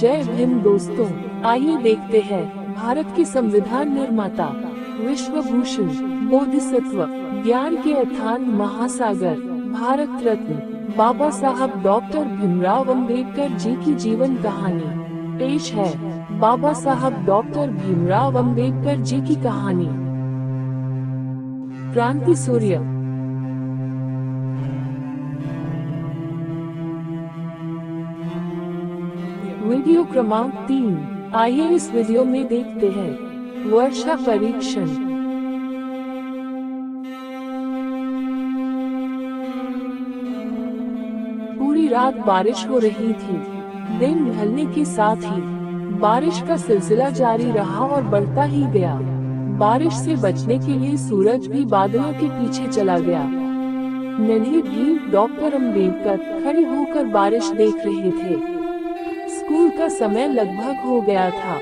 जय भीम दोस्तों, आइए देखते हैं भारत के संविधान निर्माता, विश्व भूषण, बोधिसत्व, ज्ञान के अथान महासागर, भारत रत्न बाबा साहब डॉक्टर भीमराव अंबेडकर जी की जीवन कहानी। पेश है बाबा साहब डॉक्टर भीमराव अंबेडकर जी की कहानी। क्रांति सूर्य। वीडियो क्रमांक 3। आइए इस वीडियो में देखते हैं वर्षा परीक्षण। पूरी रात बारिश हो रही थी। दिन ढलने के साथ ही बारिश का सिलसिला जारी रहा और बढ़ता ही गया। बारिश से बचने के लिए सूरज भी बादलों के पीछे चला गया। नन्हे भीम डॉक्टर अंबेडकर खड़े होकर बारिश देख रहे थे। स्कूल का समय लगभग हो गया था।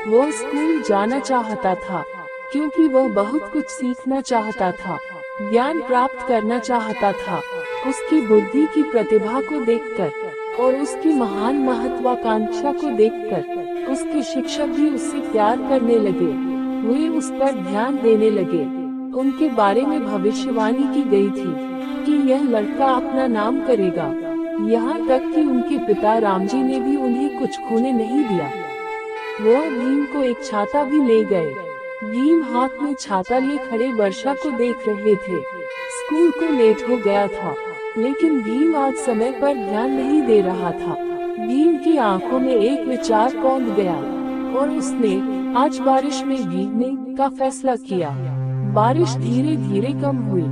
वह स्कूल जाना चाहता था क्योंकि वह बहुत कुछ सीखना चाहता था, ज्ञान प्राप्त करना चाहता था। उसकी बुद्धि की प्रतिभा को देखकर और उसकी महान महत्वाकांक्षा को देखकर उसके शिक्षक भी उससे प्यार करने लगे। वे उस पर ध्यान देने लगे। उनके बारे में भविष्यवाणी की गई थी कि यह लड़का अपना नाम करेगा। यहाँ तक कि उनके पिता रामजी ने भी उन्हें कुछ खोने नहीं दिया। वह भीम को एक छाता भी ले गए। भीम हाथ में छाता लिए खड़े वर्षा को देख रहे थे। स्कूल को लेट हो गया था, लेकिन भीम आज समय पर ध्यान नहीं दे रहा था। भीम की आंखों में एक विचार कौंध गया और उसने आज बारिश में भीगने का फैसला किया। बारिश धीरे धीरे कम हुई।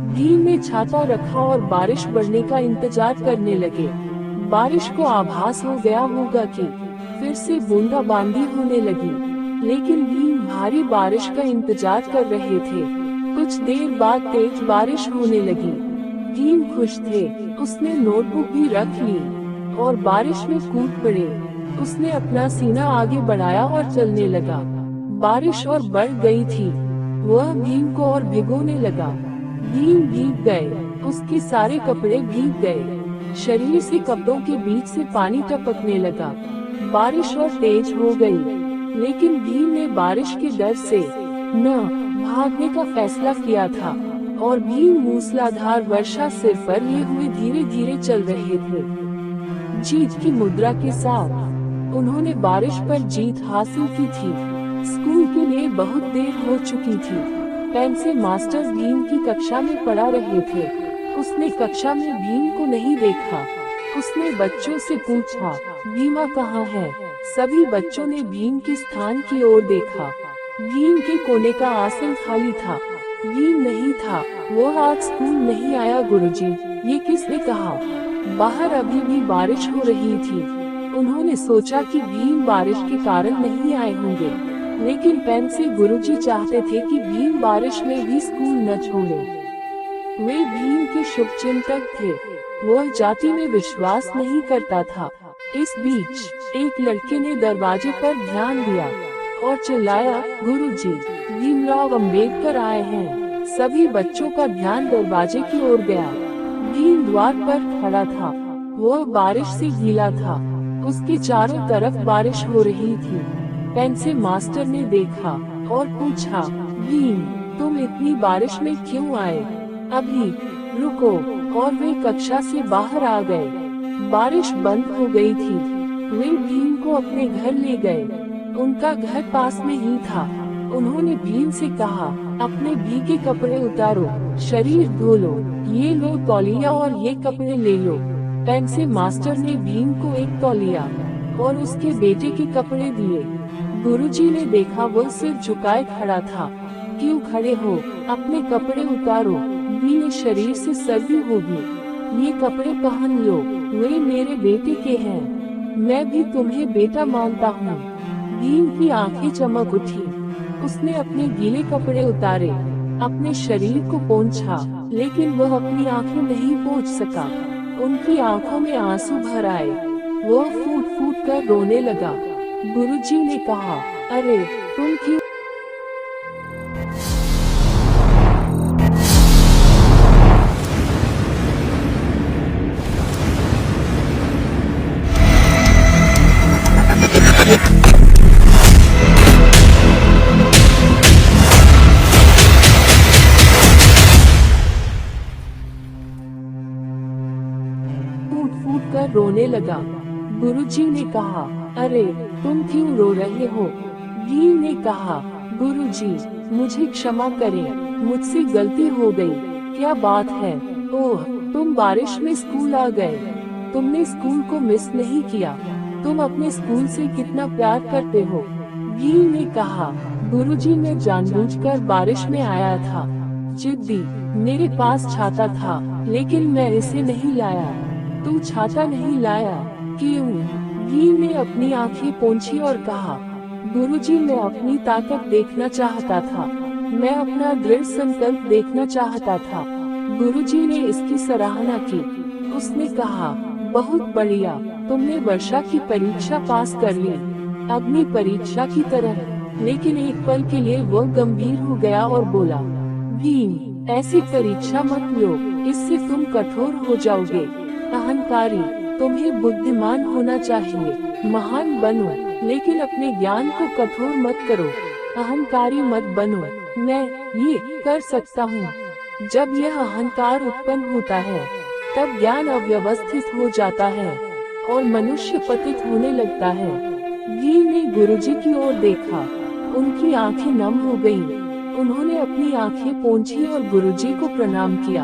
भीम ने छाता रखा और बारिश बढ़ने का इंतजार करने लगे। बारिश को आभास हो गया होगा कि फिर से बूंदाबांदी होने लगी, लेकिन भीम भारी बारिश का इंतजार कर रहे थे। कुछ देर बाद तेज बारिश होने लगी। भीम खुश थे। उसने नोटबुक भी रख ली और बारिश में कूद पड़े। उसने अपना सीना आगे बढ़ाया और चलने लगा। बारिश और बढ़ गई थी। वह भीम को और भिगोने लगा। भीम भीग गए। उसके सारे कपड़े भीग गए। शरीर से कपड़ों के बीच से पानी टपकने लगा। बारिश और तेज हो गई, लेकिन भीम ने बारिश के डर से न भागने का फैसला किया था और भीम मूसलाधार वर्षा सिर पर लिए हुए धीरे धीरे चल रहे थे। जीत की मुद्रा के साथ उन्होंने बारिश पर जीत हासिल की थी। स्कूल के लिए बहुत देर हो चुकी थी। पेन से मास्टर भीम की कक्षा में पढ़ा रहे थे। उसने कक्षा में भीम को नहीं देखा। उसने बच्चों से पूछा, भीमा कहाँ है? सभी बच्चों ने भीम के स्थान की ओर देखा। भीम के कोने का आसन खाली था। भीम नहीं था। वह आज स्कूल नहीं आया गुरुजी, ये किसने कहा? बाहर अभी भी बारिश हो रही थी। उन्होंने सोचा कि भीम बारिश के कारण नहीं आए होंगे, लेकिन पेन से गुरुजी चाहते थे कि भीम बारिश में भी स्कूल न छोड़े। वे भीम के शुभचिंतक थे। वह जाति में विश्वास नहीं करता था। इस बीच एक लड़के ने दरवाजे पर ध्यान दिया और चिल्लाया, गुरुजी, भीमराव अंबेडकर आए हैं। सभी बच्चों का ध्यान दरवाजे की ओर गया। भीम द्वार पर खड़ा था। वह बारिश से गीला था। उसके चारों तरफ बारिश हो रही थी। पेन से मास्टर ने देखा और पूछा, भीम, तुम इतनी बारिश में क्यों आए? अभी रुको। और वे कक्षा से बाहर आ गए। बारिश बंद हो गई थी। वे भीम को अपने घर ले गए। उनका घर पास में ही था। उन्होंने भीम से कहा, अपने भीगे कपड़े उतारो, शरीर धो लो, ये लो तौलिया और ये कपड़े ले लो। पेन से मास्टर ने भीम को एक तौलिया और उसके बेटे के कपड़े दिए। गुरुजी ने देखा वह सिर झुकाए खड़ा था। क्यों खड़े हो? अपने कपड़े उतारो, भीगे शरीर से सर्दी होगी। ये कपड़े पहन लो, वे मेरे बेटे के हैं। मैं भी तुम्हें बेटा मानता हूँ। भीम की आंखें चमक उठी। उसने अपने गीले कपड़े उतारे, अपने शरीर को पोंछा, लेकिन वह अपनी आंखें नहीं पोंछ सका। उनकी आंखों में आंसू भर आए। वह फूट फूट कर रोने लगा। गुरुजी ने कहा, अरे तुम क्यों कर रोने लगा। गुरुजी ने कहा, अरे तुम क्यों रो रहे हो? भीम ने कहा, गुरुजी, मुझे क्षमा करें, मुझसे गलती हो गई। क्या बात है? ओह, तुम बारिश में स्कूल आ गए। तुमने स्कूल को मिस नहीं किया। तुम अपने स्कूल से कितना प्यार करते हो। भीम ने कहा, गुरुजी, मैं जानबूझकर बारिश में आया था। जिद्दी, मेरे पास छाता था, लेकिन मैं इसे नहीं लाया। तू छाता नहीं लाया, क्यों? भीम ने अपनी आंखें पोंछी और कहा, गुरुजी, मैं अपनी ताकत देखना चाहता था। मैं अपना दृढ़ संकल्प देखना चाहता था। गुरुजी ने इसकी सराहना की। उसने कहा, बहुत बढ़िया, तुमने वर्षा की परीक्षा पास कर ली, अग्नि परीक्षा की तरह। लेकिन एक पल के लिए वह गंभीर हो गया और बोला, भीम, ऐसी परीक्षा मत लो, इससे तुम कठोर हो जाओगे। अहंकारी, तुम्हें बुद्धिमान होना चाहिए, महान बनो, लेकिन अपने ज्ञान को कठोर मत करो। अहंकारी मत बनो। मैं ये कर सकता हूँ। जब यह अहंकार उत्पन्न होता है, तब ज्ञान अव्यवस्थित हो जाता है और मनुष्य पतित होने लगता है। भीम ने गुरुजी की ओर देखा। उनकी आंखें नम हो गईं। उन्होंने अपनी आंखें पोंछी और गुरुजी को प्रणाम किया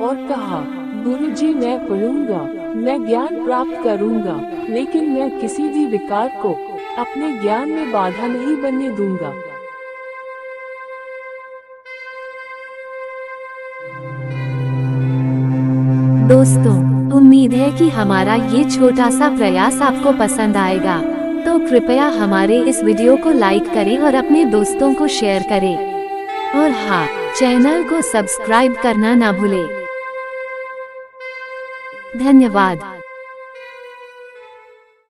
और कहा, गुरुजी, मैं पढ़ूंगा, मैं ज्ञान प्राप्त करूंगा, लेकिन मैं किसी भी विकार को अपने ज्ञान में बाधा नहीं बनने दूंगा। दोस्तों, उम्मीद है कि हमारा ये छोटा सा प्रयास आपको पसंद आएगा। तो कृपया हमारे इस वीडियो को लाइक करें और अपने दोस्तों को शेयर करें। और हाँ, चैनल को सब्सक्राइब करना ना भूलें। धन्यवाद।